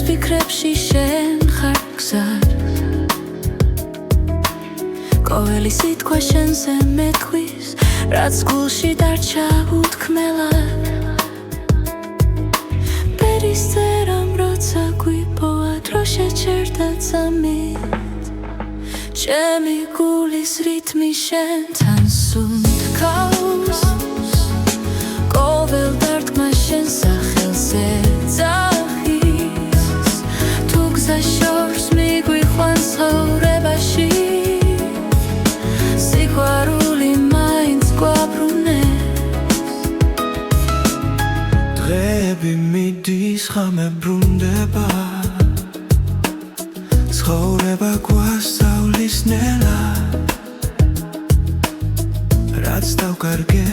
ფიქრებში შენ ხარ გზად ყოველი სიტყვა შენზე მეთქვის რაც გულში დარჩა უთქმელად ბერის წერამ როცა გვიპოვა დრო შეჩერდა წამით ჩემი გულის რითმი შენთან სუნთქავს ყოველ დარტყმა შენ სახელზე ძახის თუ გზა შორს მიგვიყვანს ცხოვრებაში სიყვარული მაინც გვაბრუნებს დღეები მიდის ხამე ბრუნდება ცხოვრება გვასწავლის ნელა რაც დავკარგე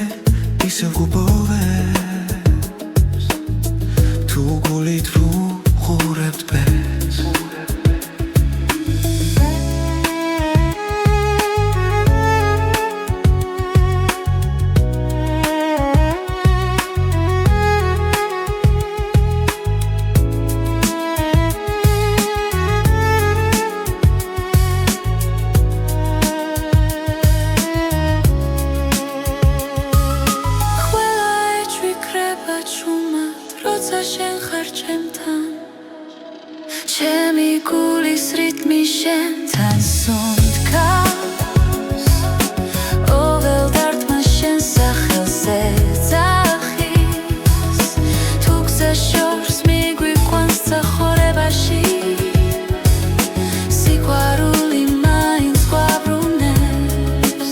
ისევ გუბოვებს თუ გულით ვუყურებთ ბეს შენ ხარ ჩემთან ჩემი გულის რითმი შენთან სუნთქავს ყოველ დარტყმა შენ სახელზე ძახის თუ გზა შორს მიგვიყვანს ცხოვრებაში სიყვარული მაინც გვაბრუნებს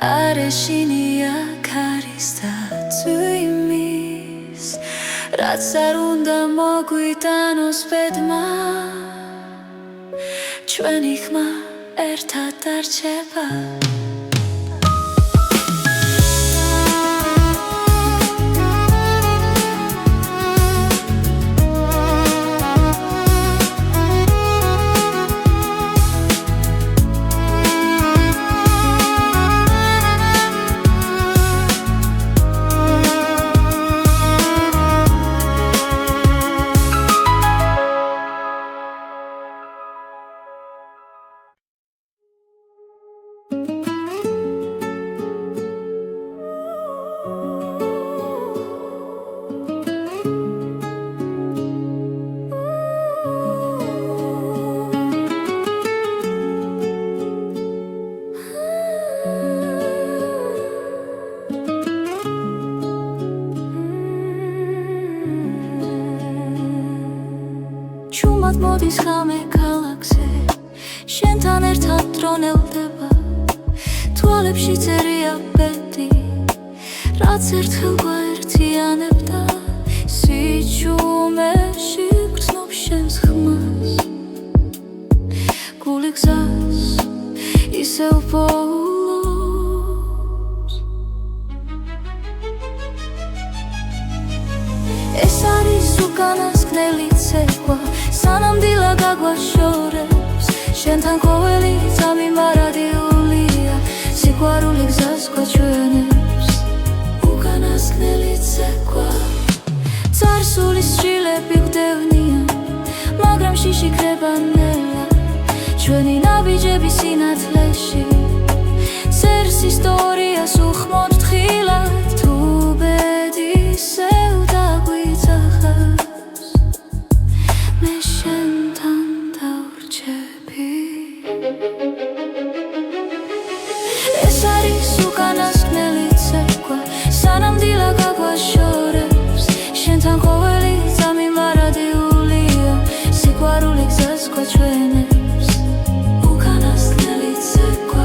არეშინია ქარის და წვიმის რაც არ უნდა მოგვიტანოს ბედმა ჩვენი ხმა ერთად დარჩება მოდის ხამე ქალაქზე შენთან ერთად დრონელდება თვალებში წერია ბედი რაც ერთხელ გვაერთიანებდა სიჩუმეში გრძნობს შენს ხმას გული გზას ისევ პოულობს ეს არის უკანასკნელი ცეკვა სანამდვილა გაგვაშორებს შენთან ყოველი წამი მარადიულია სიყვარული გზას გვაჩვენებს უკანასკნელი ცეკვა წარსულის შილები გვდევნიან მაგრამ შიში ქრება ნელა ჩვენი ნაბიჯები სინათლეში წერს ისტორიას უხმოდ თხილად თუ ბედი ისევ დაგვიძახავს მე შენთან დავრჩები ეს არის უკანასკნელი ცეკვა სანამდვილა გაგვაშორებს შენთან ყოველი წამი მარადიულია სიყვარული გზას გვაჩვენებს უკანასკნელი ცეკვა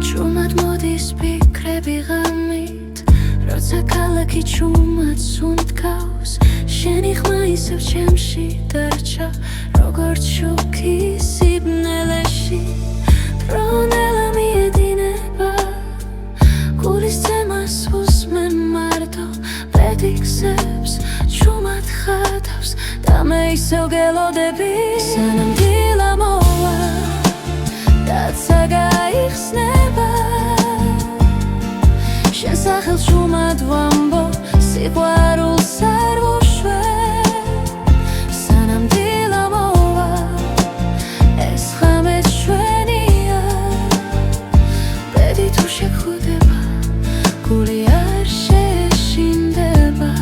ჭუმად მოდის ფიქრები ღამით, როცა ქალაქი ჭუმად სუნთქავს, შენი ხმა ისევ ჩემში დარჩა, როგორც შუქი სიბნელეში. ფრონელა მიედინება, გულის ძემას უსმენ მარტო, პედიქსებს ჭუმად ხატავს და მე ისევ გელოდები, სანამ დილა მოვა დაცა გაიხსნება. შენ სახელს ჭუმად ვამბობ, სიყვარულს არ ვუშვებ, სანამ დილა მოვა ეს ღამე ჩვენია. ბედი თუ შეგხვდება, გული არ შეშინდება.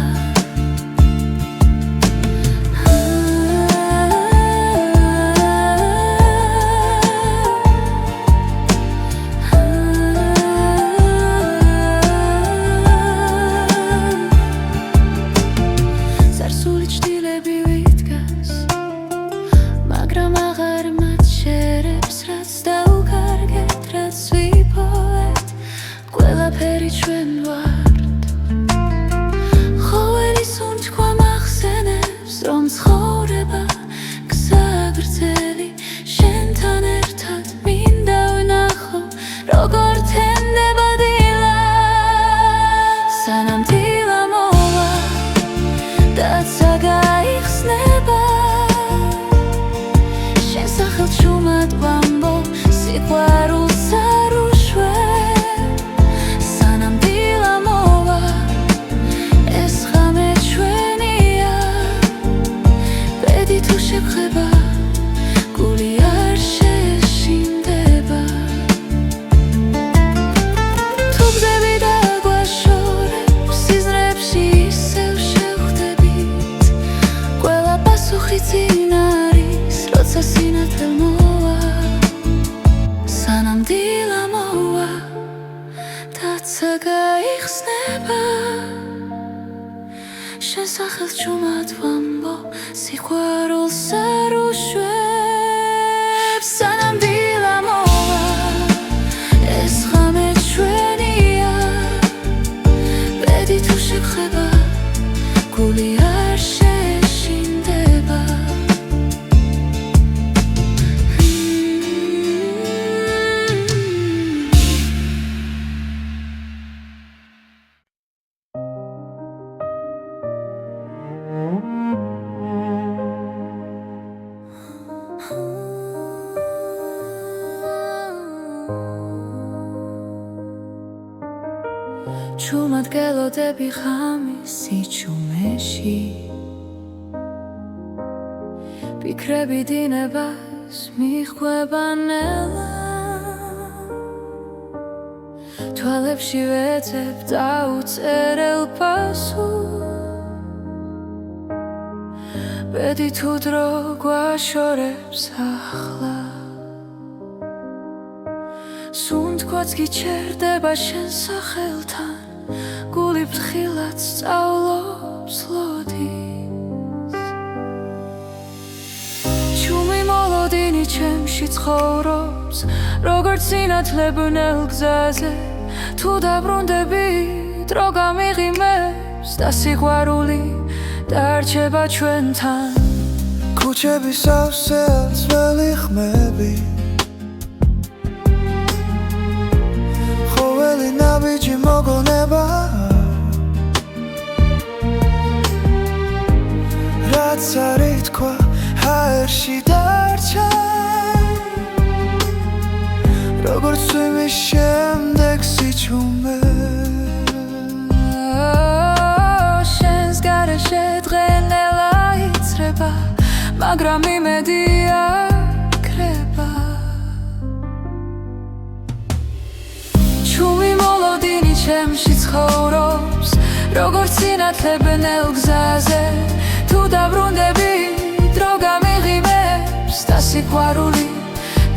ზარსული ჭდილები ვიდგას, მაგრამ აღარ მაჩერებს, რაც დაუკარგეთ, რაც ვიპოვეთ, ყველაფერი ჩვენ ვართ. ხოველი სუნთქვა მახსენებს, რომ ცხოვრება გზა გრძელი, შენთან ერთად მინდა ვნახო, როგორ თენდება დილა. სანამ დილა მოვა დაცა გაიხსნება, შენ სახელს ჭუმად ვამბობ, სიყვარულს არ ვუშვებ, სანამ დილა მოვა ეს ღამე ჩვენია. ბედი თუ შეგხვდება, გული არ შეშინდება. თუ გზები დაგვაშორებ, სიზმრებში ისევ შევხვდებით, ყველა პასუხი წინ არის, როცა სინათლე მოვა. სანამ დილა მოვა დაცა გაიხსნება, შენ სახელს ჭუმად ვამბობ, სიყვარულს არ ვუშვებ, სანამ დილა მოვა ეს ღამე ჩვენია. ბედი თუ შეგხვდება, გული არ შეშინდება. ჭუმად გელოდები ღამის სიჩუმეში, ფიქრები დინებას მიხვება ნელა, თვალებში ვეძებ დაუწერელ პასუხს. ბედი თუ დრო გვაშორებს ახლა, სუნთქვაც გიჩერდება შენ სახელთან, გული ფრთხილად სწავლობს ლოდის. ჭუმი მოლოდინი ჩემში ცხოვრობს, როგორც სინათლე ბნელ გზაზე, თუ დაბრუნდები დრო გამიღიმებს და სიყვარული დარჩება ჩვენთან. ქუჩები სავსე ძველი ხმები, ხოველი ნაბიჯი მოგონება, რაც არ ითქვა ჰაერში დარჩა, როგორც წვიმის შემდეგ სიჩუმე. შენს გარეშე დღენელა იცრება, მაგრამ იმედი აქრება. ჭუმი მოლოდინი ჩემში ცხოვრობს, როგორც სინათლე ბნელ გზაზე, თუ დაბრუნდები დრო გამიღიმებს და სიყვარული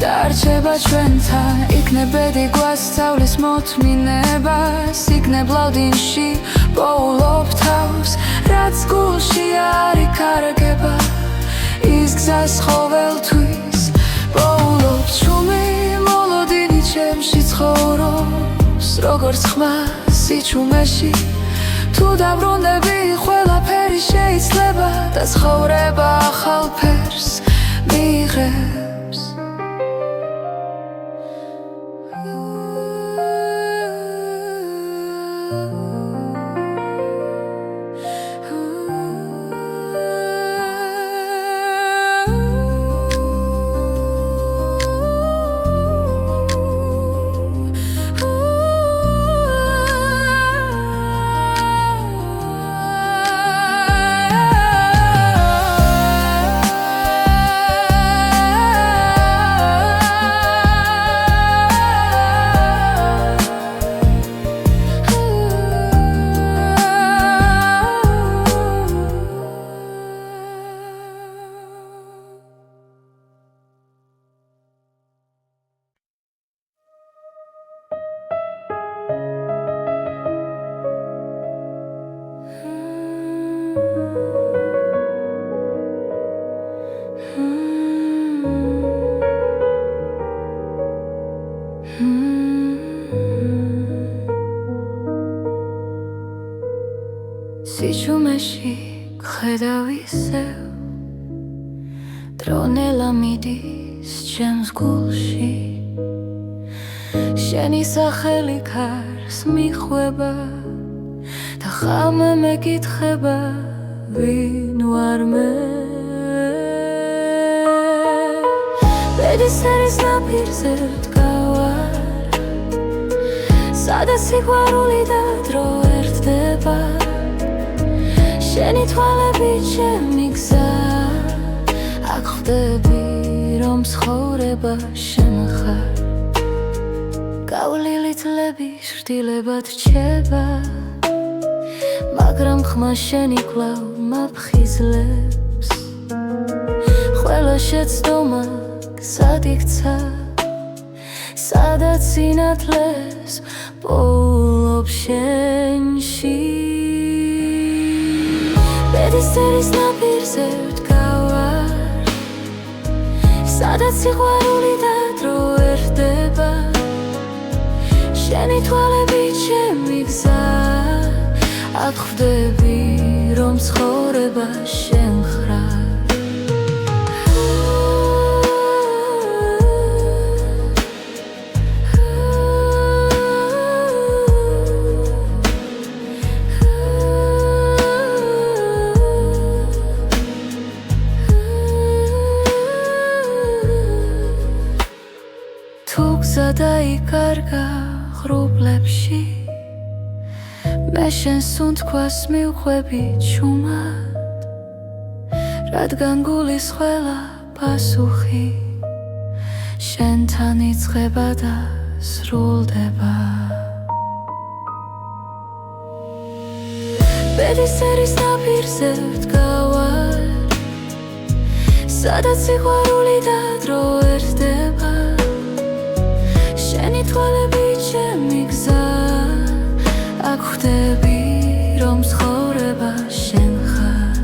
დარჩება ჩვენთან. იქნებ ბედი გვასწავლის მოთმინებას, იქნებ ლავდინში პოულობ თავს, რაც გულში არ იქ კარგება ის გზას ყოველთვის პოულობს ჩუმი მოლოდინი ჩემში ცხოვრობს როგორც ხმა სიჩუმეში თუ დაბრუნდები ყველაფერი შეიძლება და ცხოვრება ახალ ფერს მიიღებს სიჩუმეში გხედავ ისევ დრონელა მიდის ჩემს გულში შენი სახელი ქარს მიხვება და ხამე მეკითხება ვინ ვარ მე ბედისერის ნაპირზე ვდგავარ სადაც სიყვარული და დრო ერთდება შენი თვალები ჩემი გზა აქ ხვდები რომ ცხოვრება შენ ხარ გავლილი თლები შრდილებად რჩება მაგრამ ხმა შენი კვლავ მაფხიზლებს ყველა შეცდომა გზად იქცა სადაც სინათლეს პოულობს შენში ბედისერის ნაპირზე ვდგავარ სადაც სიყვარული და დრო ერთდება შენი თვალები ჩემი გზა აქ ხვდები რომ ცხოვრება შენ ხარ გზა დაიკარგა ღრუბლებში მე შენს უნთქვას მივხვები ჩუმად რადგან გულის ყველა პასუხი შენთან იწყება და სრულდება ბედისერის ნაპირზე ვდგავარ სადაც სიყვარული და დრო ერთდება შენი თვალები ჩემი გზა აქ ხვდები რომ ცხოვრება შენ ხარ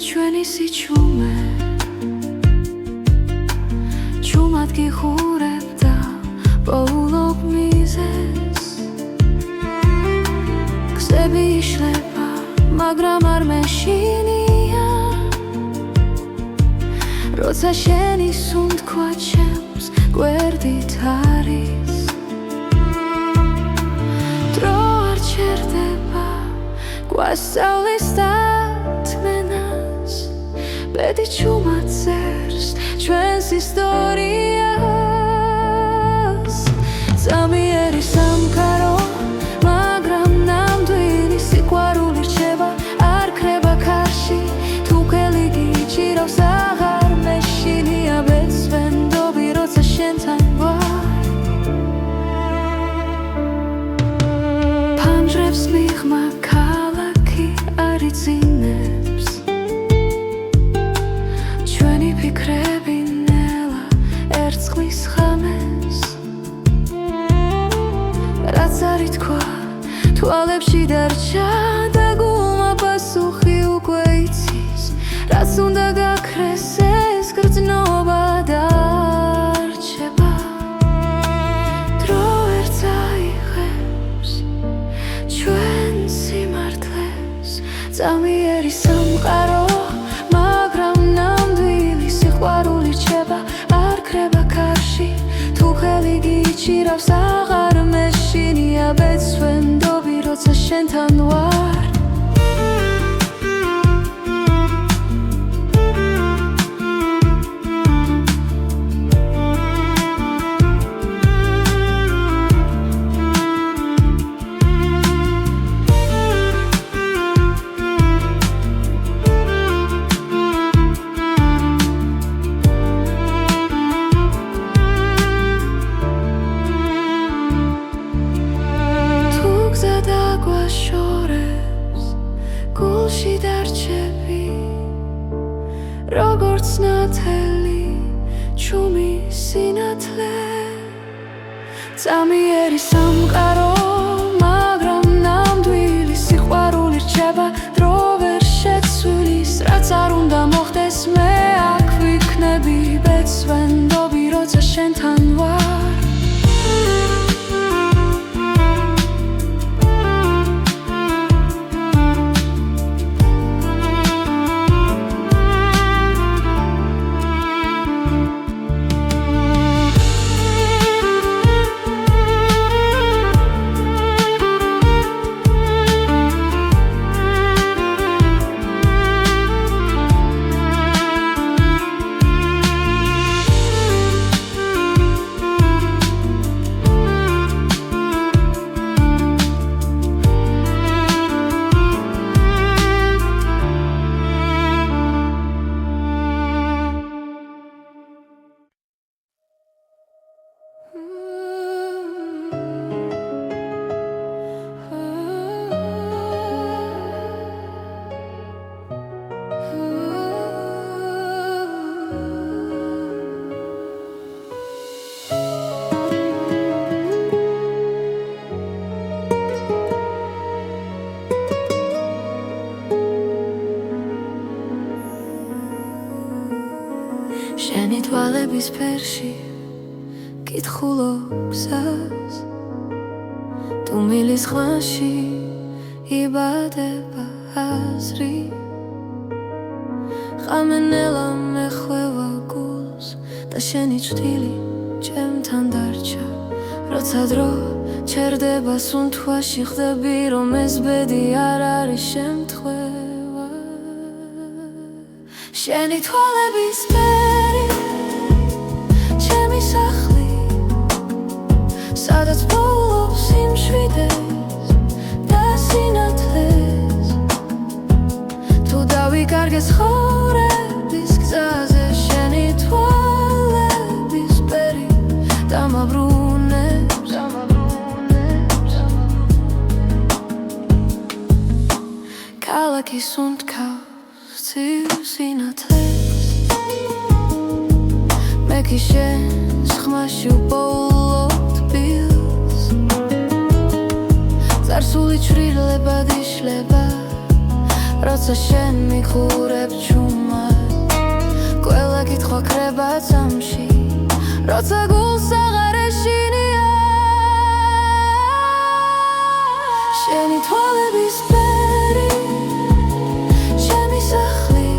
ჩვენი სიჩუმე ჩუმად გიხურებ და პოულობ მიზეს გზები იშლება მაგრამ არ მეშინია როცა შენი სუნთქვა ჩემს გვერდით არის გვასწავლის დათმენას ბედი ჩუმაწერს ჩვენს ისტორიას წამიერი სამყარო მაგრამ ნამდვილი სიყვარული რჩება არ ქრება ქარში თუ ხელი გიჭირავს აღარ მეშინია ბეწვენდობი როცა შენთან ვარ ფანჯრებს მიღმა ქალაქი არ იძინებს ჩვენი ფიქრები ნელა ერწყმის ხამეს რაც არ ითქვა თვალებში დარჩა და გულმა პასუხი უკვე იცის რაც უნდა გაქრეს ეს გრძნობა დარჩება დრო ვერ წაიღებს ჩვენ სიმართლეს წამიერი სამყარო მაგრამ ნამდვილი სიყვარული რჩება არ ქრება ქარში თუ ხელი გიჭირავს აღარ მეშინია ბეწვენდობი როცა შენთან ვარ გულში დარჩები როგორც ნათელი ჩუმი სინათლე წამიერი სამყარო მაგრამ ნამდვილი სიყვარული რჩება დრო ვერ შეცვლის რაც არ უნდა მოხდეს მე აქ ვიქნები ბეწვენდობი როცა შენთან ვარ შენი თვალების ფერში კითხულობ გზას თუ მილის ხვანში იბადება აზრი ხამენელა მეხვევა გულს და შენი ჭრილი ჩემთან დარჩა როცა დრო ჩერდება სუნთქვაში ხდები რომ ეს ბედი არ არის შემთხვევა შენი თვალების ფერი ჩემი სახლი სადაც პოულობს სიმშვიდეს და სინათლეს თუ დავიკარგეს ცხოვრების გზაზე შენი თვალების ფერი დამაბრუნებს ქალაქი სუნთქავს ცივ სინათლეს მე კი შენს ხმაში უპოულობ თბილს წარსული ჩრდილებად იშლება როცა შენ მიხურებ ჩუმად ყველა კითხვა ქრება წამში როცა გულს აღარ ეშინია შენი თვალების ფერი ჩემი სახლი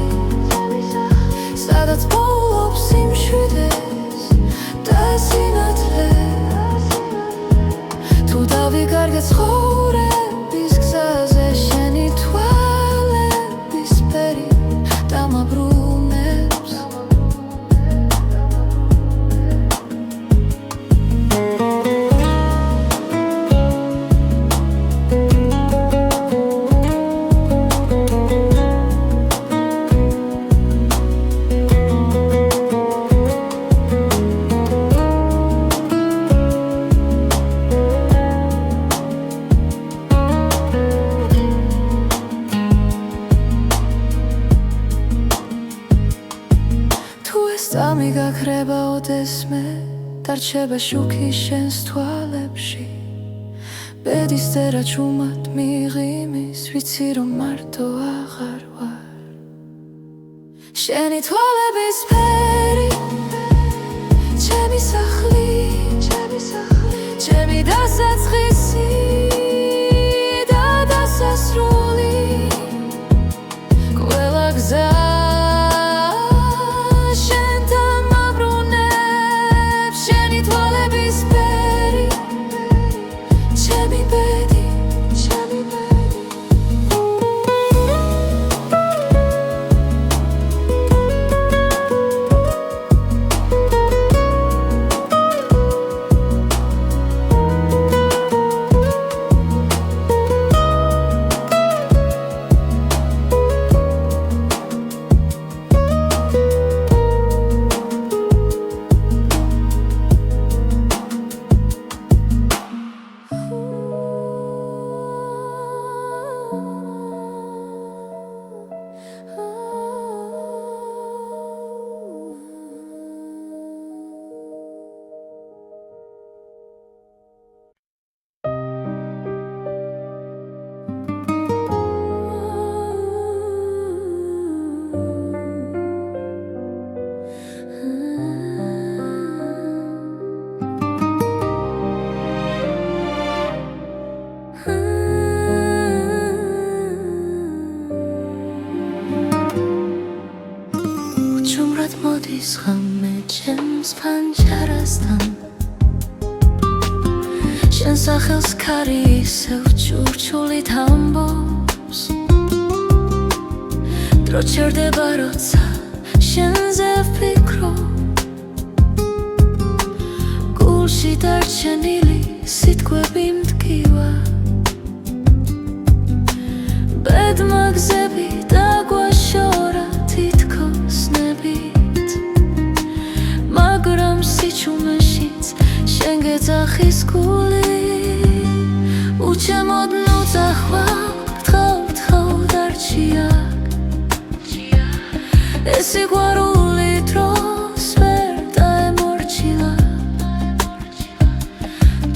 სადაც პოულობს სიმშვიდეს და სინათლეს თუ დავიკარგე ცხოვრების გზაზე შენი თვალების დარჩება შუქი შენს თვალებში ბედის წერა ჩუმად მიღიმის ვიცი რომ მარტო აღარ ვარ შენი თვალების ფერი ჩემი სახლი ჩემი დასაწყისი და დასასრული ყველა გზა მოდის ღამე ჩემს ფანჯარასთან შენ სახელს ქარი ისევ ჩურჩულით ამბობს დრო ჩერდება როცა შენზე ვფიქრობ გულში დარჩენილი სიტყვები მტკივა ბედმა გზები დაგვაშორა თითქოს ნებით მაგრამ სიჩუმეშიც შენ გეძახის გული უჩემოდ ნუ წახვალ თხო დარჩია ეს სიყვარული დროს ვერ დაემორჩილა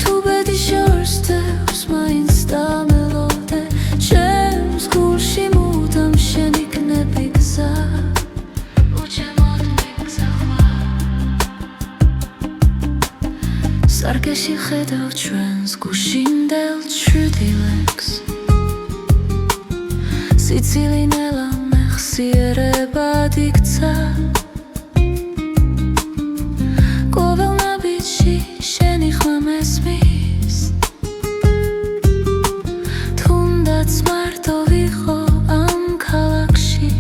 თუ ბედი შორს დევს მაინც დამელოდე ჩემს გულში მუდამ შენ იქნები გზა უჩემოდ მიგზახვარ სარკეში ხედავ ჩვენს გუშინდელ ჩრდილებს სიცილინელა მეხსიერებად იქცა ყოველ ნაბიჯში შენი ხმა მესმის თუნდაც მარტო ვიყო ამ ქალაქში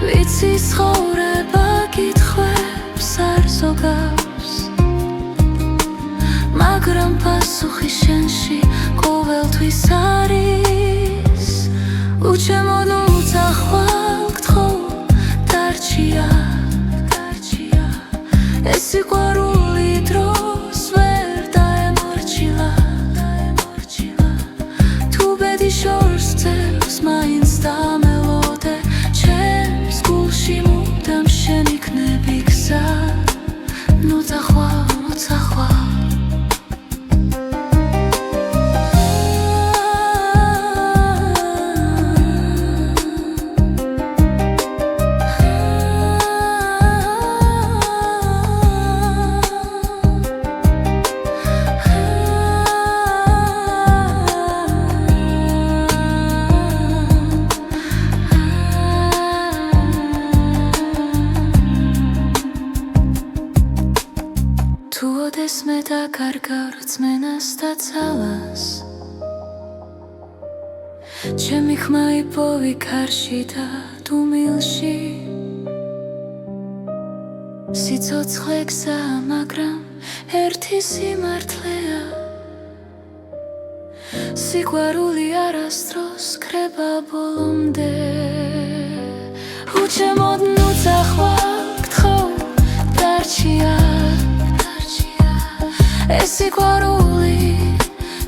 ვიცი ცხოვრება კითხვებს არ ზოგავს მაგრამ პასუხი შენში ყოველთვის არის უჩემოდ ნუ წახვალ თხო დარჩია ეს სიყვარული დროს ვერ დაემორჩილა თუ ბედი შორს ძევს მაინც დამელოდე ჩემს გულში მუდამ შენ იქნები გზა ნუ წახვალ თუ ოდეს მე დაკარგავ რწმენას და ძალას ჩემი ხმა იპოვი კარში და დუმილში სიცოცხლე გზაა მაგრამ ერთი სიმართლეა სიყვარული არასდროს ქრება ბოლომდე უჩემოდ ნუ წახვალ თხო დარჩია ეს სიყვარული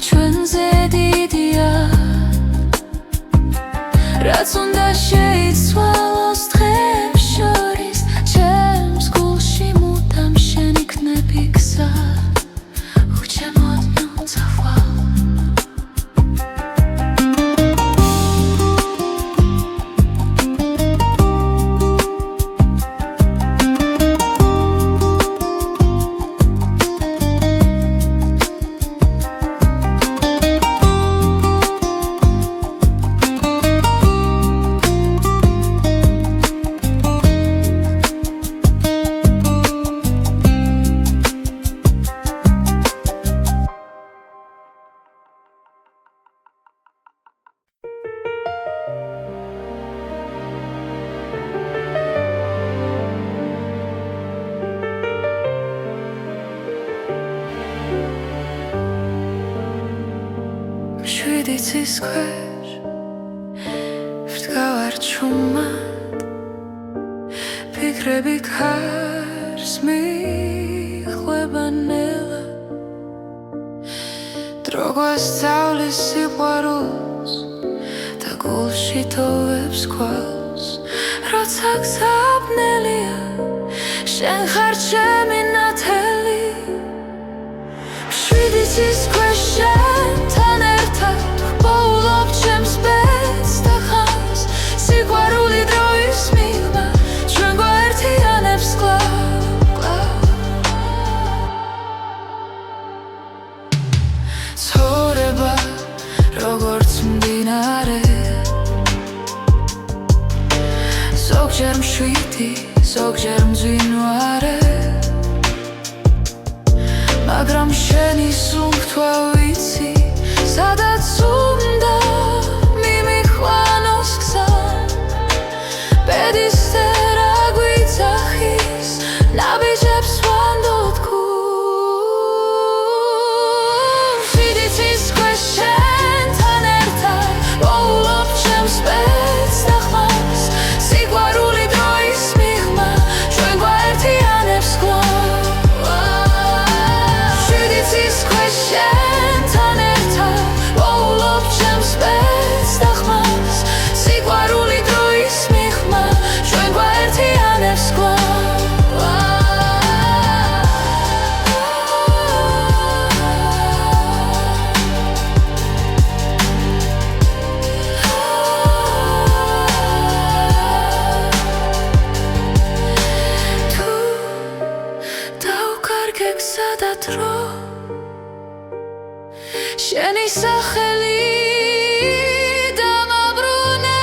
ჩვენზე დიდია რაც უნდა შეიცვალოს დღებს შორის ჩემს გულში მუდამ შვიდი ცის ქვეშ ვდგავარ ჩუმად ფიქრები ქარს მიხვება ნელა დრო გვასწავლის სიყვარულს და გულში თოვებს ქვალს როცა გზაბნელია შენ ხარ ჩემი ნათელი შვიდი ცის ქვეშ შენთან ერთად ვპოულობ ჩემს ბედს და ხანს სიყვარული დროის მიღმა ჩვენ გვაერთიანებს კლავ ცხოვრება როგორც მდინარე ზოგჯერ მშვიდი ზოგჯერ მძვინვარე მაგრამ შენი სუნთქვა ვიცი სადაც უნდა მიმიხვანოს გზა ბედისწერა გვიძახის ნაბიჯებს ვანდოთ გულს შვიდი ცის ქვეშ შენთან ერთად ვპოულობ ჩემს ბედს და ხმას სიყვარული დროის მიღმა ჩვენ გვაერთიანებს კლავ შენთან ერთად ვპოულობ ჩემს ბედს და ხმას სიყვარული დროის მიღმა ჩვენ გვაერთიანებს კლავ თუ დავკარგე გზა და დრო შენი სახელი დამაბრუნე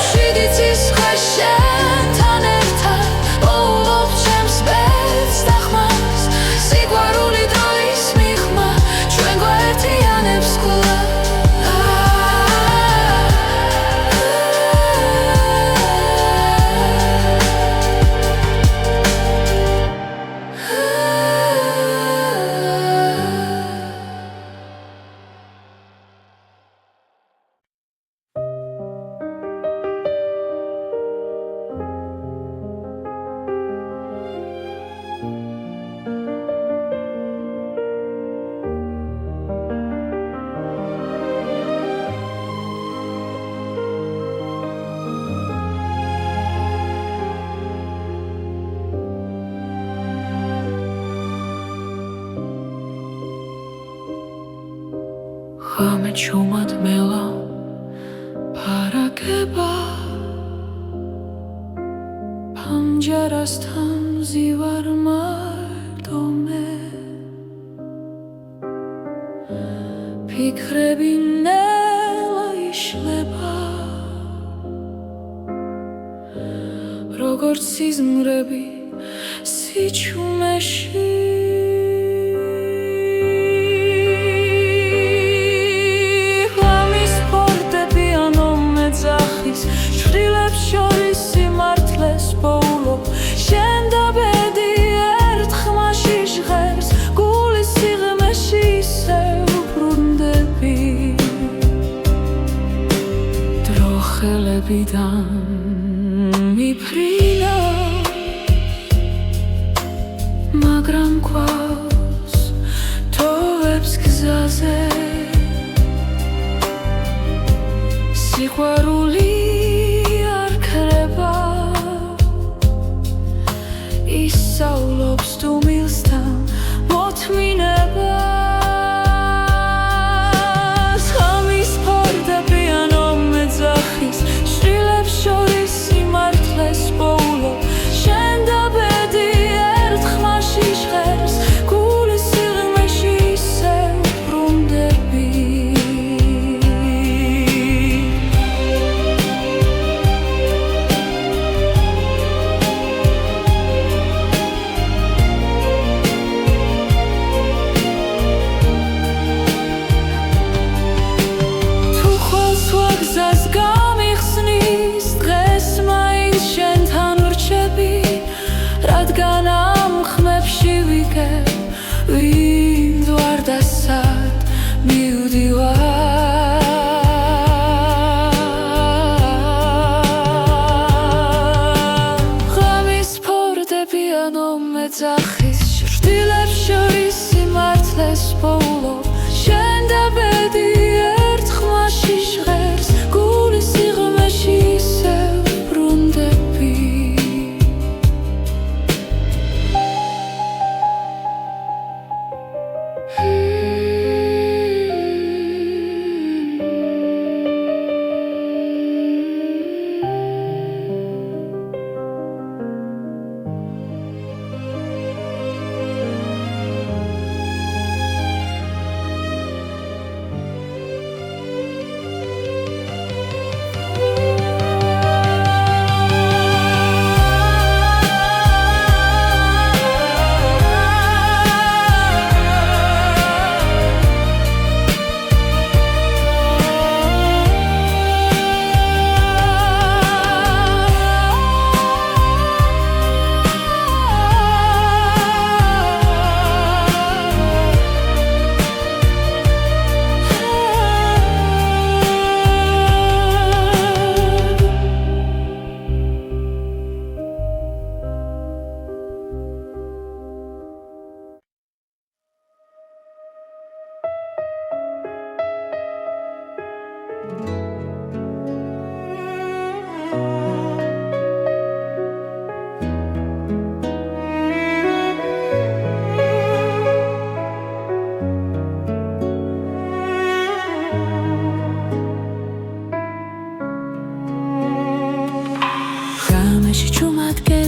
შვიდი ცის ქვეშ შენთან ერთად ვპოულობ ჩემს ბედს და ხმას სიყვარული დროის მიღმა ჩვენ გვაერთიანებს კლავ ღამე ჩუმად მელა ფარაგება ფანჯარასთან მზივარ მარტო მე ფიქრები ნელა იშლება როგორც სიზმრები სიჩუმეში შვილებს შორის სიმართლეს პოულობ შენ და ბედი ერთ ხმაში ჟღერს გულის სიღრმეში ისევ ბრუნდები დრო ხელებიდან მიფრინა მაგრამ გვაქვს თოვებს გზაზე სიყვარული ისავლობს თუმილსთან მოთმინებას ღამის ფარდაპირანო მეძახის შვილებს შორის სიმართლეს პოულობ შენ და ბედი ერთ ხმაში ჟღერს გულის სიღრმეში ისევ ბრუნდები ვინდ ვარ და სად უდანო მეძახის ჭრდილებს შორის სიმართლეს პოულობ შენ და ბედი ერთ ხმაში ჟღერს გულის სიღრმეში ისევ ბრუნდები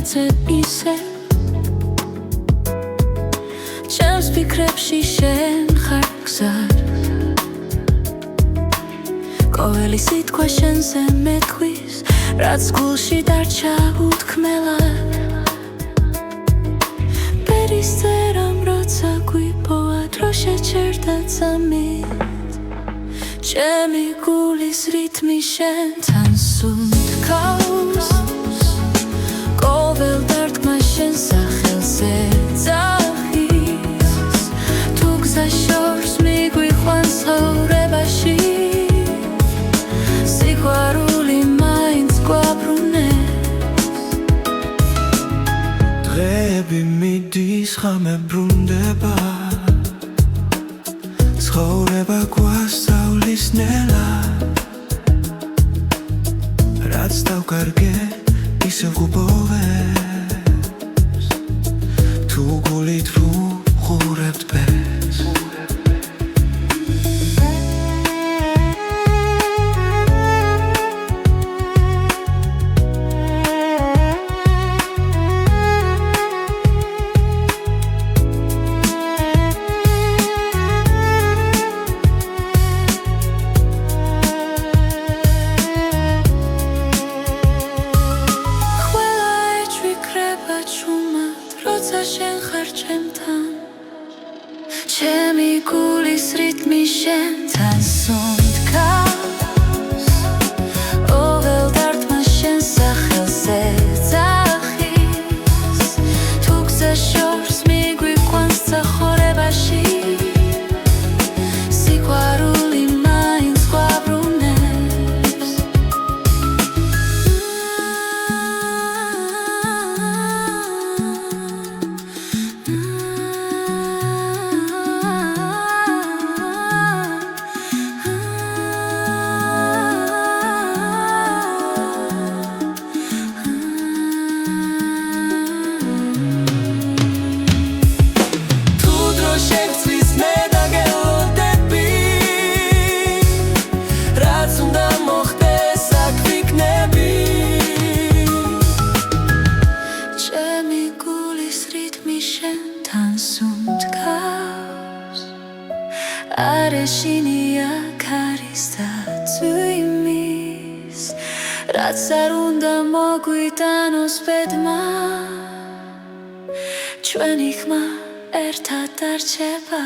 ისე ჩემს ფიქრებში შენ ხარ გზად ყოველი სიტყვა შენზე მეთქვის რაც გულში დარჩა უთქმელად ბერის წერამ როცა გვიპოვა დრო შეჩერდა წამით ჩემი გულის რითმი შენთან სუნთქავს ყოველ დარტყმა შენ სახელზე ძახის თუ გზა შორს მიგვიყვანს ცხოვრებაში სიყვარული მაინც გვაბრუნებს დღეები მიდის ხამე ბრუნდება ცხოვრება გვასწავლის ნელად რაც დავკარგე ისევ გუბოვებს თუ გულით ვუყურებთ ბეს შენ ხარ ჩემთან ჩემი გულის რითმი შენთან სუნთქავს ყოველ დარტყმა შენ სახელზე ძახის თუ გზა შორს მიგვიყვანს ცხოვრებაში სიყვარული მაინც გვაბრუნებს არეშინია ქარის და წვიმის რაც არ უნდა მოგვიტანოს ბედმა ჩვენი ხმა ერთად დარჩება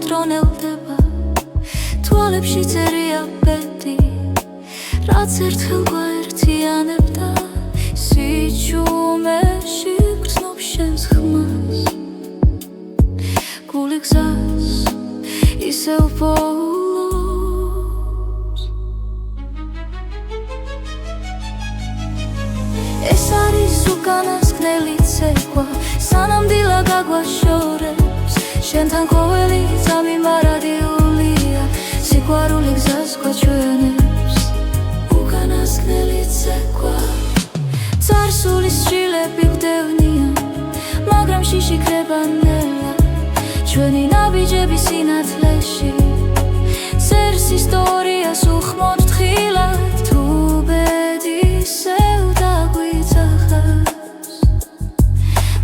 ტრონელდება თვალებში წერია ბედი რაც ერთხელ გვაერთიანებდა სიჩუმეში გრძნობს შენს ხმას გული გზას ისევ პოულობს ეს არის უკანასკნელი ცეკვა სანამ დილა გაგვაშორებს შენთან ყოველი წამი მარადიულია სიყვარული გზას გვაჩვენებს უკანასკნელი ცეკვა წარსულის შილები გვდევნიან მაგრამ შიში ქრება ნელა ჩვენი ნაბიჯები სინათლეში წერს ისტორიას უხმოდ თხილად თუ ბედი ისევ დაგვიძახავს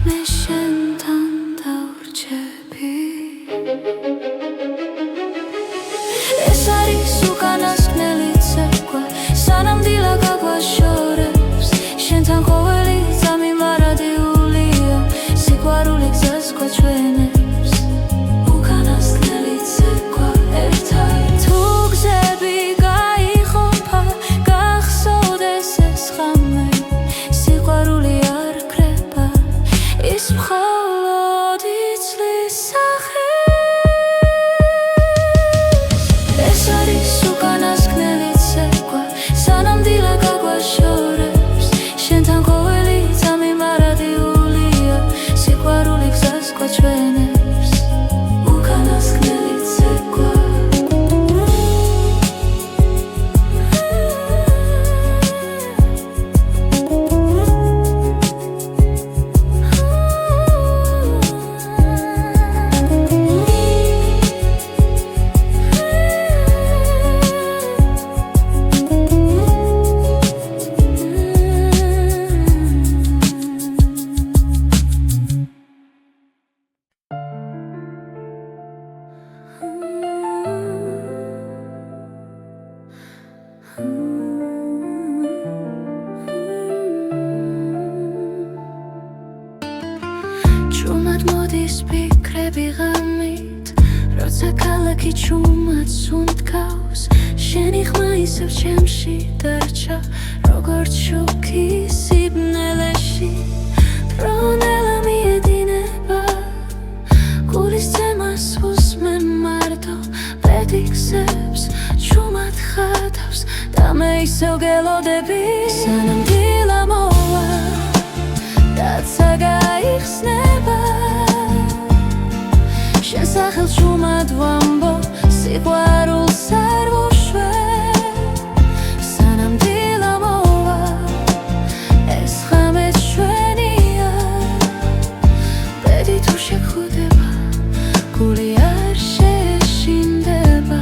მე შენთან დავრჩები ეს არის უკანასკნელი ცეკვა სანამ დილა გაგვაშორებს შენთან ყოველი წამი მარადიულია სიყვარული გზას გვაჩვენებს უკანასკნელი ცეკვა ერთად თუ გზები გაიხოფა გახსოვდეს ეს ხამე სიყვარული არ ქრება ის მხოლოდ იცლის სახე ეს არის უკანასკნელი ცეკვა სანამ დილა გაგვაშორებს შენთან ყოველი წამი მარადიულია სიყვარული გზას გვაჩვენებს უკანასკნელი ცეკვა ჭუმად მოდის ფიქრები ღამით როცა ქალაქი ჭუმად სუნთქავს შენი ხმა ისევ ჩემში დარჩა როგორც შუქი სიბნელეში ტრონელა მიედინება გულის ცემას უსმენ მარტო ბედი გზებს ჭუმად ხატავს და მე ისევ გელოდები სანამ დილა მოვა დაცა გაიხსნება შენ სახელს ჭუმად ვამბობ სიყვარულს არ ვუშვებ სანამ დილა მოვა ეს ხამე ჩვენია ბედი თუ შეგხვდება გული არ შეშინდება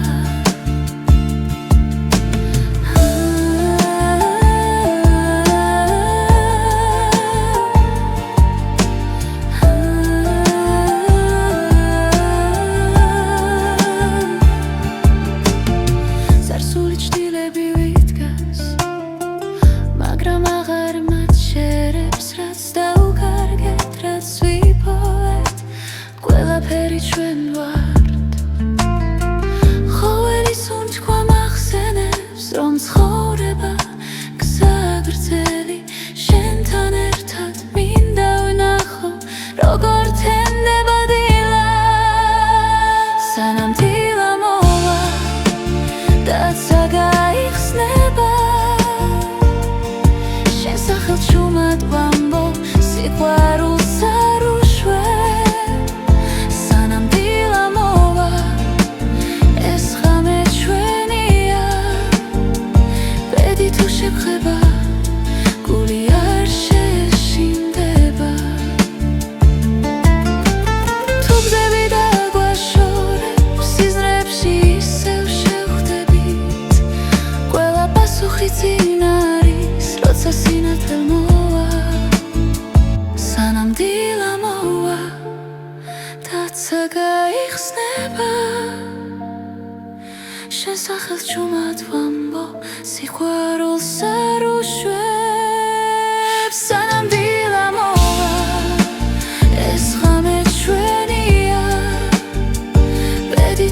შენ სახელს ჭუმად ვამბობ სიყვარულს არ უშვებ სანამ დილა მოვა ეს ღამე ჩვენია ბედი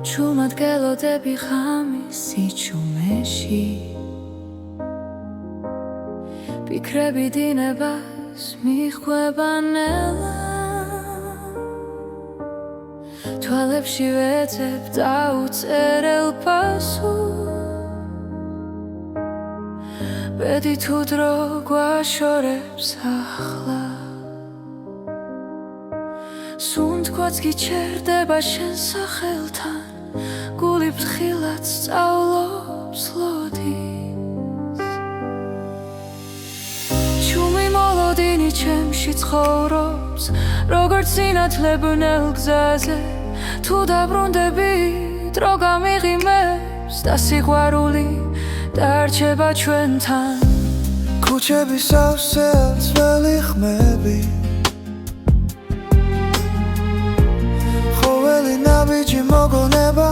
ჩუმად გელოდები ღამის სიჩუმეში ფიქრები დინებას მიხვება ნელა თვალებში ვეძებ დაუწერელ პასუხს ბედი თუ დრო გვაშორებს ახლა სუნთქვაც გიჩერდება შენ სახელთან გული ფრთხილად სწავლობს ლოდის ჩუმი მოლოდინი ჩემში ცხოვრობს როგორც სინათლებნელ გზაზე თუ დაბრუნდები დრო გამიღიმებს და სიყვარული დარჩება ჩვენთან ქუჩების სავსეა ძველი ხმები ხოველი ნაბიჯი მოგონება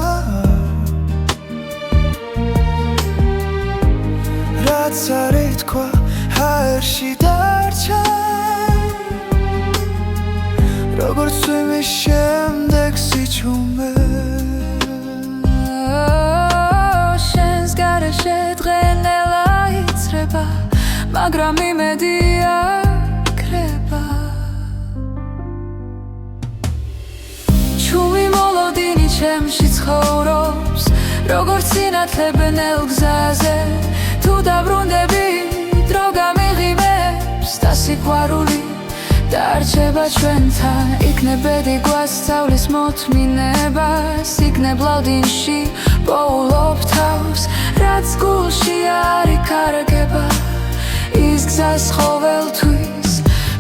რაც არის თქვა ჰაერში დარჩა როგორც წვიმის შემდეგ სიჩუმე შენს გარეშე დღენელა იცრება მაგრამ იმედი აქრება ჩუმი მოლოდინი ჩემში ცხოვრობს როგორც სინათლებნელ გზაზე თუ დაბრუნდები დრო გამიღიმებს და სიყვარული დარჩება ჩვენთან იქნებ ბედი გვასწავლის მოთმინებას იქნებ ლავდინში პოულობ თავს რაც გულში არ იკარგება ის გზას ყოველთვის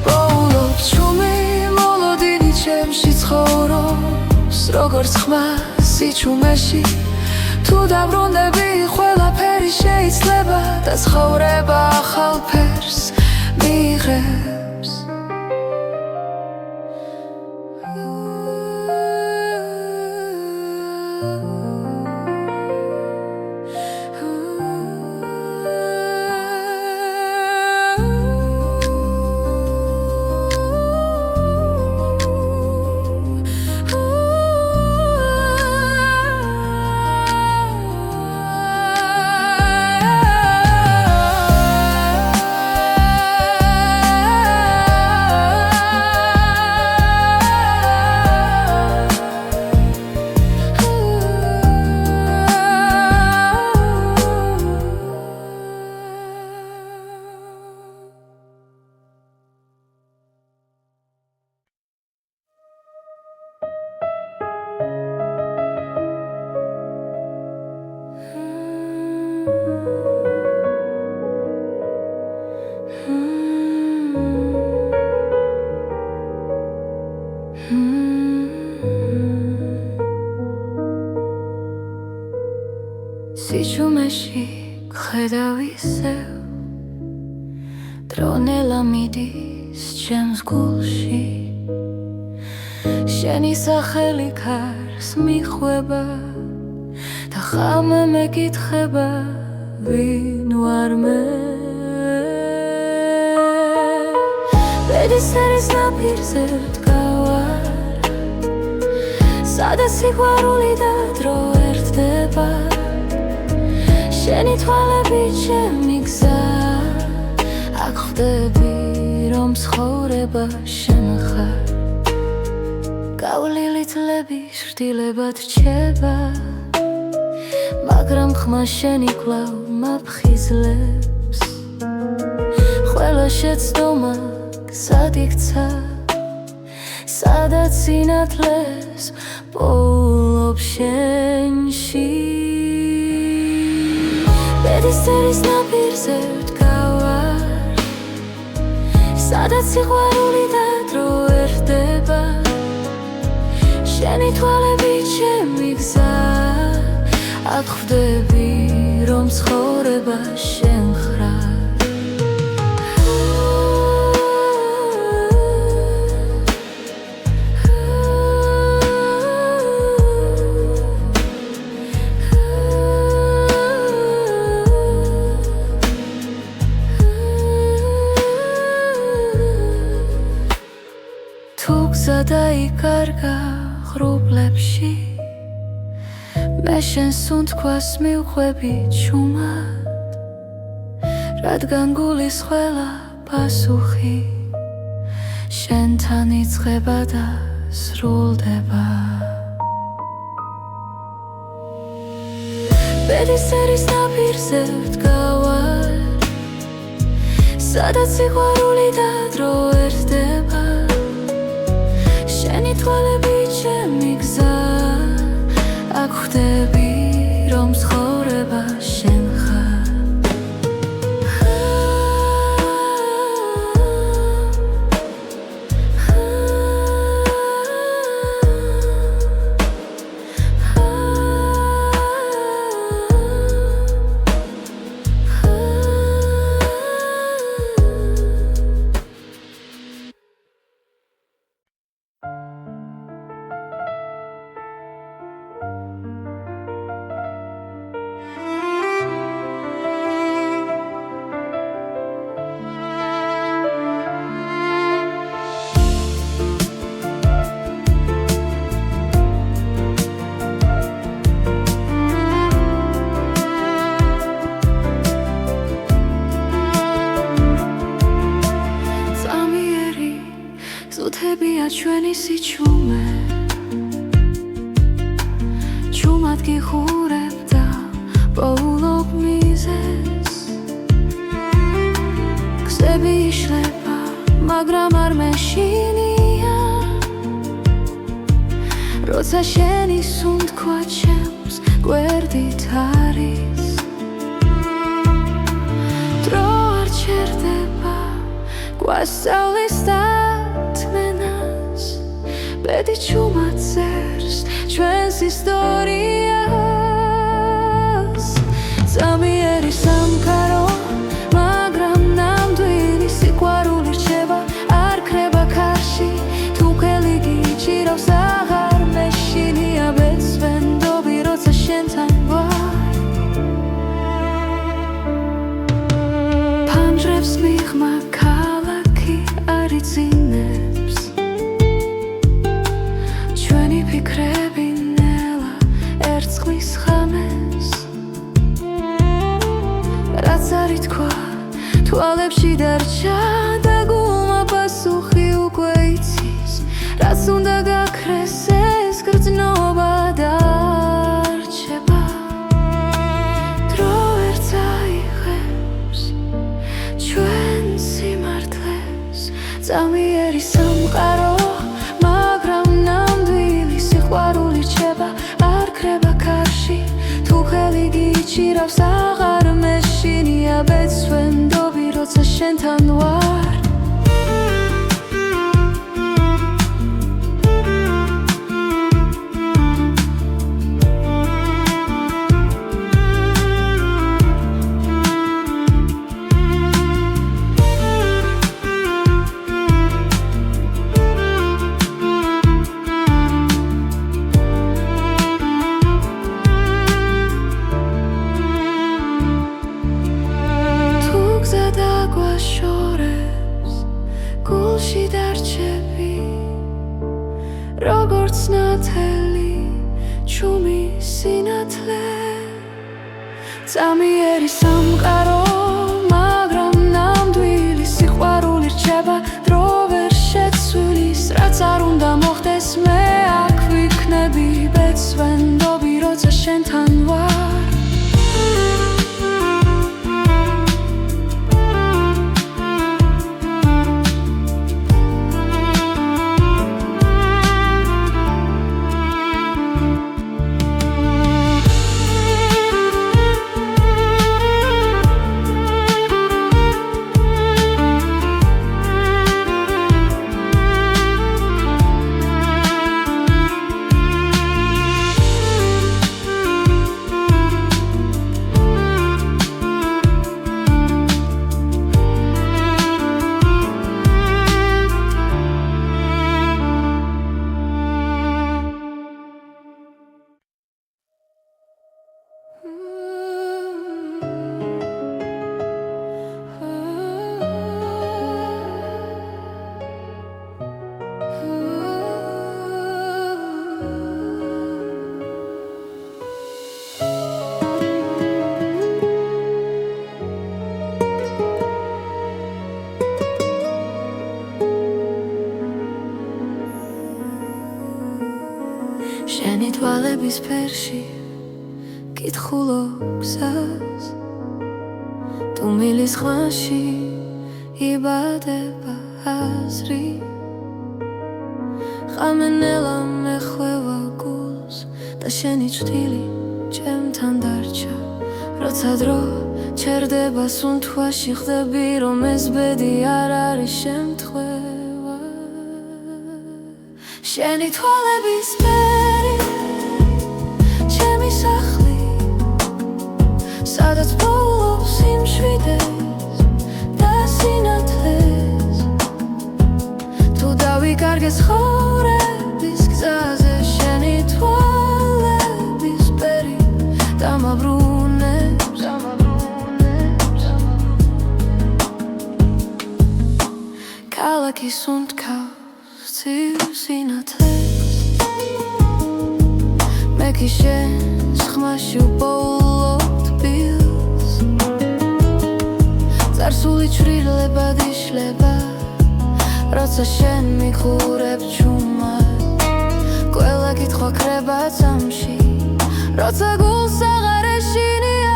პოულობს ჩუმი მოლოდინი ჩემში ცხოვრობს როგორც ხმა სიჩუმეში თუ დაბრუნდები ყველაფერი შეიცლება და ცხოვრება ახალ ფერს მიიღებს სიჩუმეში გხედავ ისევ დრონელა მიდის ჩემს გულში შენი სახელი ქარს მიხვება და ხამე მეკითხება ვინ ვარ მე ბედის ერის ნაპირზე ვდგავარ სადაც სიყვარული და დრო ერთდება შენი თვალები ჩემი გზა აქ ხვდები რომ ცხოვრება შენ ხარ გავლილი თლები შრდილებად რჩება მაგრამ ხმა შენი კვლავ მაფხიზლებს ყველა შეცდომა გზად იქცა სადაც სინათლეს პოულობ შენში ბედის ერის ნაპირზე ვდგავარ სადაც სიყვარული და დრო ერთდება შენი თვალები ჩემი გზა აქ ხვდები რომ ცხოვრება შენ ხარ თუ გზა დაიკარგა ღრუბლებში მე შენს უნთქვას მივხვები ჩუმად, რადგან გულის ყველა პასუხი შენთან იწყება და სრულდება. ბედისერის ნაპირზე ვდგავარ, სადაც სიყვარული და დრო ერთდება. შენი თვალები ჩემი გზა, აქ ხვდები რომ ცხოვრება შენ ხარ. ზუთებია ჩვენი სიჩუმე, ჩუმად გიხურებ და პოულობ მიზეს. გზები იშლება, მაგრამ არ მეშინია, როცა შენი სუნთქვა ჩემს გვერდით არის. დრო არ ჩერდება გვასწავლის ბედი ჩუმად წერს ჩვენს ისტორიას. წამიერი სამყარო, მაგრამ ნამდვილი სიყვარული რჩება, არ ქრება ქარში, თუ ხელი გიჭირავს აღარ მეშინია ბეწვენდობი, როცა შენთან ვარ. ფანჯრებს მიღმა ქალაქი არ იწინებს, ფიქრები ნელა ერწყმის ხამეს. რაც არ ითქვა თვალებში დარჩა და გულმა პასუხი უკვე იცის, რაც უნდა გაქრეს ეს გრძნობა დარჩება. დრო ვერ წაიღებს ჩვენ სიმართლეს, წამიერი სამყარო, მაგრამ ნამდვილი სიყვარული რჩება, არ ქრება ქარში, თუ ხელი გიჭირავს აღარ მეშინია ბეწვენდობი, როცა შენთან ვარ. გულში დარჩები, როგორც ნათელი ჩუმი სინათლე. წამიერი სამყარო, მაგრამ ნამდვილი სიყვარული რჩება, დრო ვერ შეცვლის, რაც არ უნდა მოხდეს, მე აქ ვიქნები ბეწვენდობი, როცა შენთან ვარ. თვალების ფერში კითხულობ გზას თუ მილის ხვანში იბადება აზრი ხამენელა მეხვევა გულს და შენი ჭრილი ჩემთან დარჩა როცა დრო ჩერდება სუნთქვაში ხდები რომ ეს ბედი არ არის შემთხვევა შენი თვალების ფერი ჩემი სახლი სადაც პოულობს სიმშვიდეს და სინათლეს თუ დავიკარგე ცხოვრების გზაზე შენი თვალების ფერი დამაბრუნებს ქალაქი სუნთქავს ცივ სინათლეს მე კი შენს ხმაში ვპოულობ თბილს წარსული ჩრდილებად იშლება როცა შენ მიხურებ ჩუმად ყველა კითხვა ქრება წამში როცა გულს აღარ ეშინია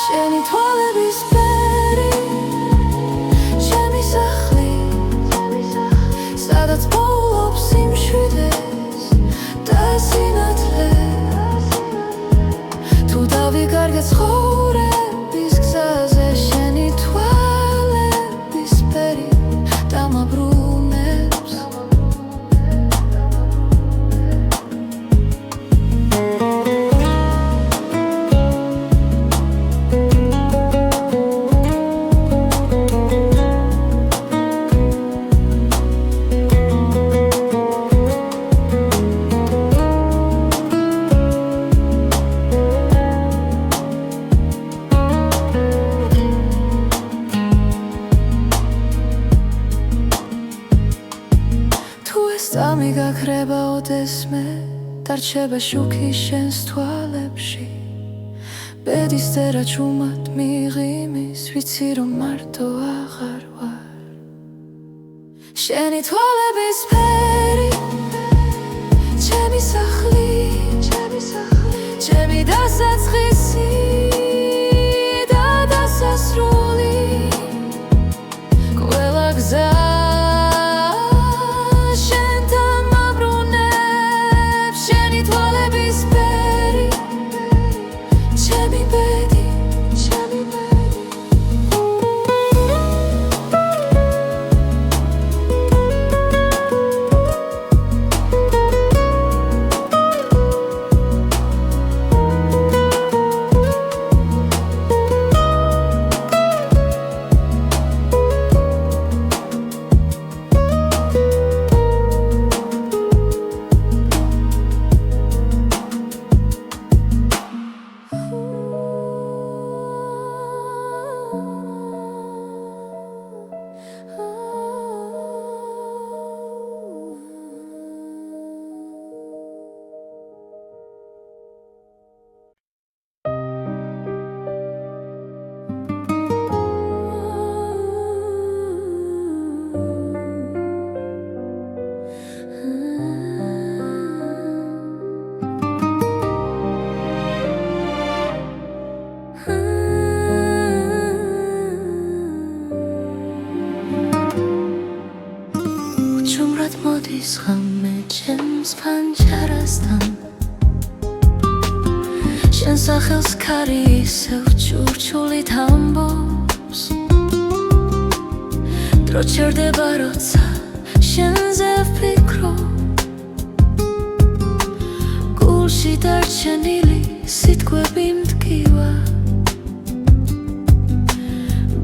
შენი თვალების ფერი ჩემი სახლი სადაც პოულობს სიმშვიდეს და სინათლეს თუ დავიკარგე ცხოვრების გზაზე შენი თვალების ფერი დამაბრუნებს მიგაქრება ოდესმე დარჩება შუქი შენს თვალებში ბედის წერა ჩუმად მიღიმის ვიცი რომ მარტო აღარ ვარ შენი თვალების ფერი ჩემი სახლი ჩემი დასაწყისი და დასასრული ყველა გზა მოდის ღამე ჩემს ფანჯარასთან შენ სახელს ქარი ისევ ჩურჩულით ამბობს დრო ჩერდება როცა შენზე ვფიქრობ გულში დარჩენილი სიტყვები მტკივა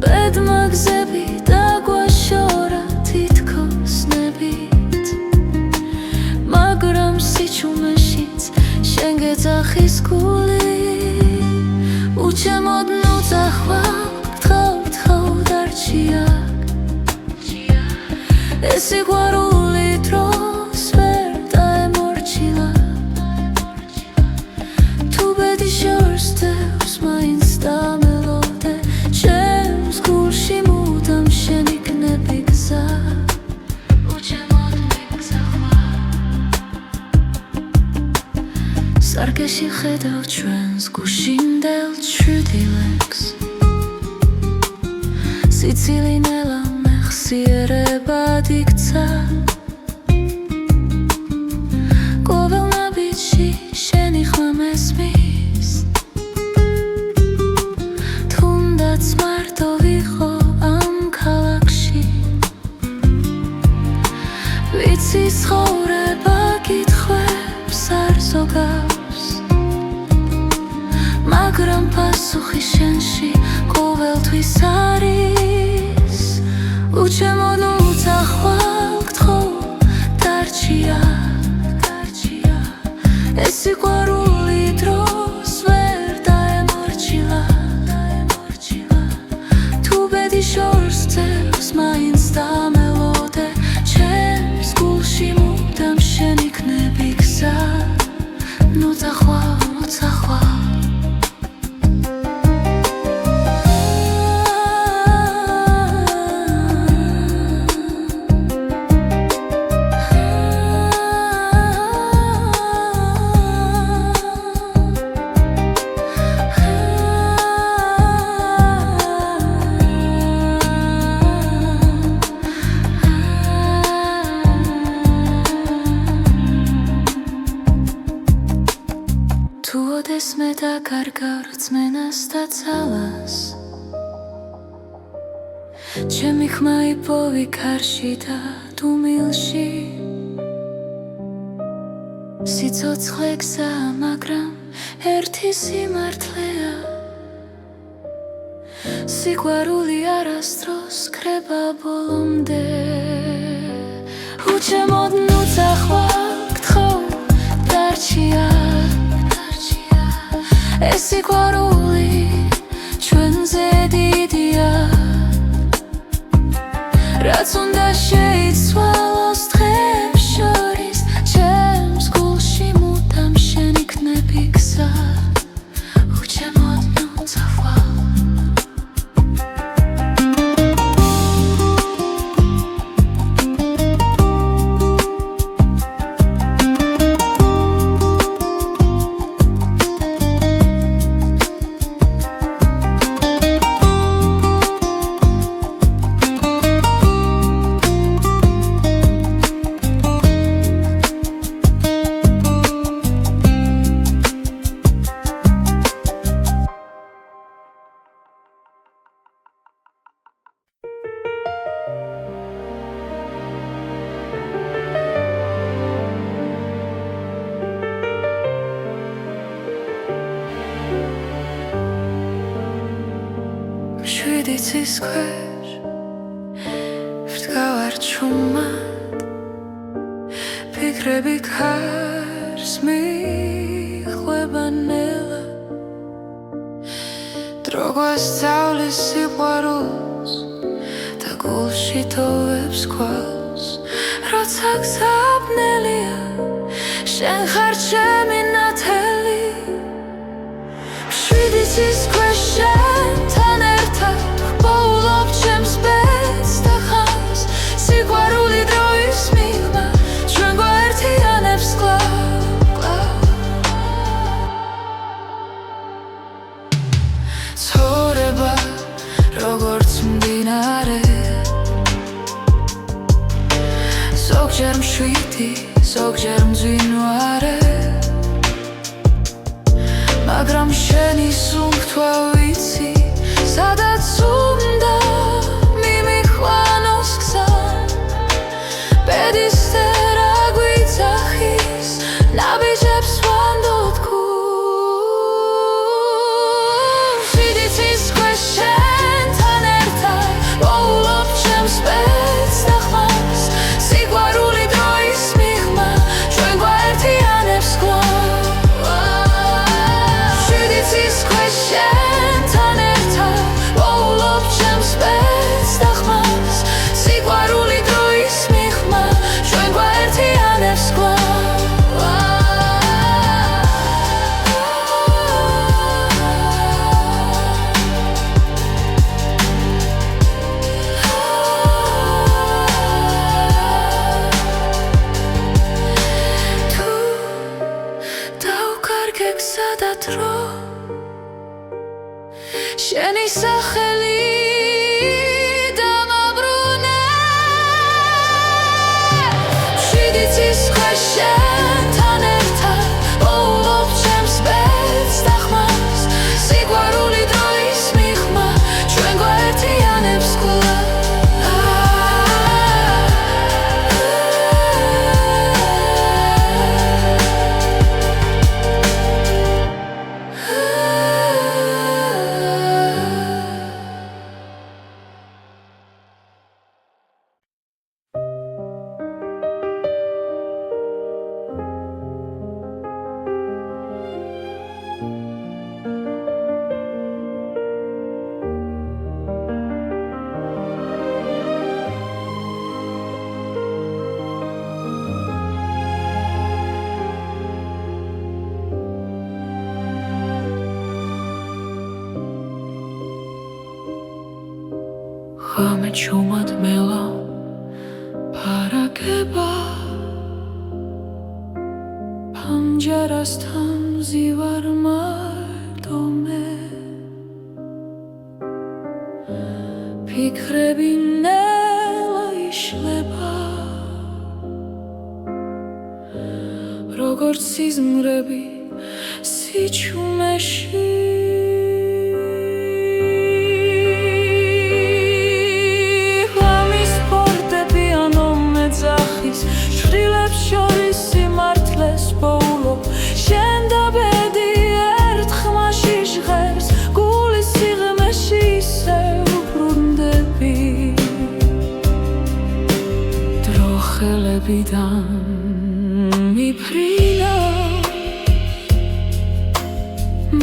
ბედმა გზები დაგვაშორა თითქოს ნებით მაგრამ სიჩუმეშიც შენ გეძახის გული უჩემოდ ნუძახვალ თხავ დარჩია ეს სიყვარული დროს ვერ დაემორჩილა თუ ბედი შორსდევს მაინც დამელოდე ჩემს გულში მუდამ შენი გნები გზა უჩემოდ მიგზახვალ სარკეში ხედავ ჩვენს გუშინდელ ჩრდილებს სიცილი ნელა მეხსიერებად იქცა ყოველ ნაბიჯში შენი ხმა მესმის თუნდაც მარტო ვიყო ამ ქალაქში ვიცი ცხოვრება კითხვებს არ ზოგავს მაგრამ პასუხი შენში ყოველთვის არის უჩემოდ უცახვალ გთხოვ დარჩია ეს სიყვარული დროს ვერ დაემორჩილა თუ ბედი შორს ძევს მაინც დამელოდე ჩემს გულში მუდამ შენ იქნები გზა ნუ წახვალ ეს მე დაკარგავ რწმენას და ძალას ჩემი ხმა იპოვი ქარში და დუმილში სიცოცხლე გზაა მაგრამ ერთი სიმართლეა სიყვარული არასდროს ქრება ბოლომდე უჩემოდ ნუ წახვალ გთხოვ დარჩია ეს სიყვარული ჩვენზე დიდია რაც უნდა შეიცვალოს დღეებს შორის ჩემს გულში მუდამ შენ იქნები გზა უჩემოდ ნუ წახვალ შვიდიცის ქვეშ ვდგავარ ჩუმად ფიქრები ქარს მიხვება ნელა დრო გვასწავლის სიყვარულს და გულში თოვებს ქვალს როცა გზაბნელია შენ ხარ ჩემი ნათელი შვიდიცის ქვეშ შენთან ვპოულობ ჩემს ბედს და ხანს სიყვარული დროის მიღმა ჩვენ გვაერთიანებს კვლავ ცხოვრება როგორც მდინარე ზოგჯერ მშვიდი ზოგჯერ მძვინვარე მაგრამ შენი სუნთქვა ვიცი სადაც უნდა მიმიხვანოს გზა ბედის წერა გვიძახის ნაბიჯებს ვანდოთ გულს შვიდიცის ქვეშ შენთან ერთად ვპოულობ ჩემს ბედს და ხმას სიყვარული დროის მიღმა ჩვენ გვაერთიანებს კვლავ შვიდიცის ქვეშ შენთან ერთად დრო შენი სახელი დამაბრუნე შიდიცის შენთან ერთად პოულობ ჩემს ბედს და ხმას სიყვარული დროის მიღმა ჩვენ გვაერთიანებს კვლავ ღამე ჩუმად მელა ფარაგება ფანჯარასთან მზივარ მარტო მე ფიქრები ნელა იშლება როგორც სიზმრები სიჩუმეში შვილებს შორის სიმართლეს პოულობ შენ და ბედი ერთ ხმაში ჟღერს გულის სიღრმეში ისევ ბრუნდები დრო ხელებიდან მიფრინა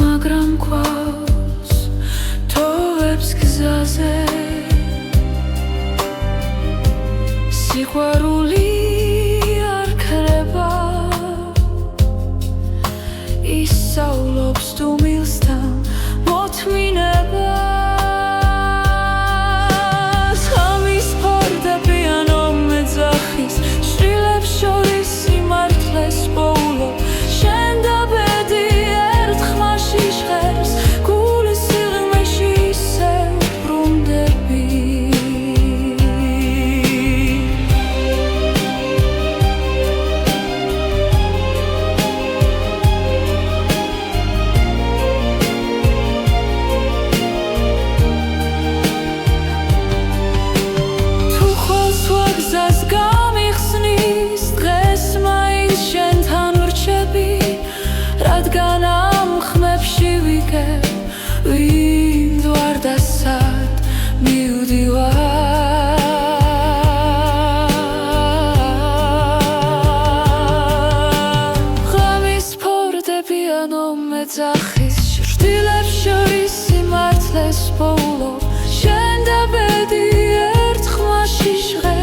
მაგრამ გვაქვს თოვებს გზაზე სიყვარული ისავლობს დუმილსთან მოთმინებას ღამის ფარდები ანო მეძახის შვილებს შორის სიმართლეს პოულობ შენ და ბედი ერთ ხმაში ჟღერს გულის სიღრმეში ისევ ბრუნდები რადგან ამ ხმებში ვიგებ ვინ ვარ და სად მივდივარ ღამის ფორდები ანო მეძახის შვილებს შორის სიმართლეს პოულობ შენ და ბედი ერთ ხმაში ჟღერს